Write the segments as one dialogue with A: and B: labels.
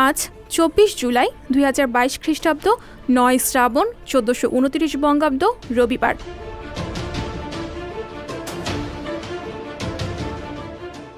A: আজ 24 জুলাই 2022 খ্রিস্টাব্দ 9 শ্রাবণ 1429 বঙ্গাব্দ রবিবার।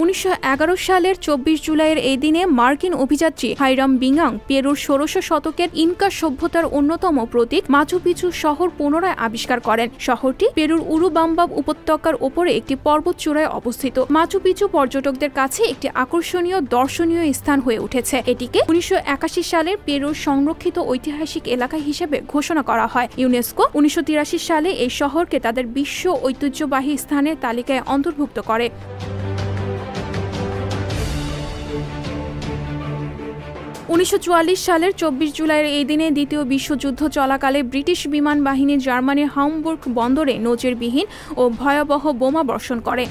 A: 1911 সালের 24 জুলাইয়ের এই দিনে মার্কিন অভিযাত্রী হাইরাম বিংয়াং পেরুর 1600 শতকের ইনকা সভ্যতার অন্যতম প্রতীক মাচু পিচু শহর পুনরায় আবিষ্কার করেন। শহরটি পেরুর উরুবাম্বা উপত্যকার ওপরে একটি পর্বত চূড়ায় অবস্থিত। মাচু পিচু পর্যটকদের কাছে একটি আকর্ষণীয় দর্শনীয় স্থান হয়ে উঠেছে। এটিকে 1981 সালের পেরুর সংরক্ষিত ঐতিহাসিক এলাকা হিসেবে ঘোষণা করা হয়। ইউনেস্কো 1983 সালে এই শহরকে তাদের বিশ্ব ঐতিহ্যবাহী স্থানের তালিকায় অন্তর্ভুক্ত করে। 1944 সালের 24 জুলাইয়ের এই দিনে দ্বিতীয় বিশ্বযুদ্ধ চলাকালে ব্রিটিশ বিমান বাহিনী জার্মানির হামবুর্গ বন্দরে নজিরবিহীন ও ভয়াবহ বোমা বর্ষণ করে।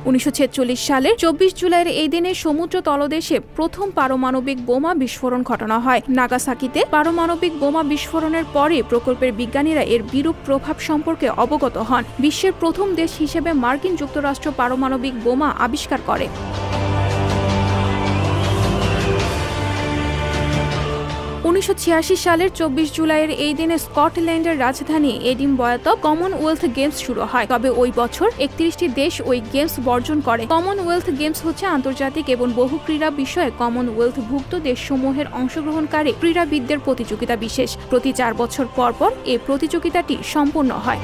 A: 1946 সালের 24 জুলাইয়ের এই দিনে সমুদ্র তলদেশে প্রথম পারমাণবিক বোমা বিস্ফোরণ ঘটানো হয়। নাগাসাকিতে পারমাণবিক বোমা বিস্ফোরণের পরে প্রকল্পের বিজ্ঞানীরা এর বিরূপ প্রভাব সম্পর্কে অবগত হন। বিশ্বের প্রথম দেশ হিসেবে মার্কিন যুক্তরাষ্ট্র পারমাণবিক বোমা আবিষ্কার করে। 1986 সালের 24 জুলাইয়ের এই দিনে স্কটল্যান্ডের রাজধানী এডিনবরাতে কমনওয়েলথ গেমস শুরু হয়। তবে ওই বছর 31টি দেশ ওই গেমস বর্জন করে। কমনওয়েলথ গেমস হচ্ছে আন্তর্জাতিক এবং বহু ক্রীড়া বিষয়ে কমনওয়েলথভুক্ত দেশসমূহের অংশগ্রহণকারী ক্রীড়াবিদদের প্রতিযোগিতা বিশেষ। প্রতি 4 বছর পর পর এই প্রতিযোগিতাটি সম্পন্ন হয়।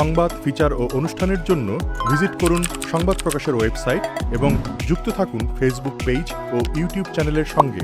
B: সংবাদ, ফিচার ও অনুষ্ঠানের জন্য ভিজিট করুন সংবাদ প্রকাশের ওয়েবসাইট এবং যুক্ত থাকুন ফেসবুক পেজ ও ইউটিউব চ্যানেলের সঙ্গে।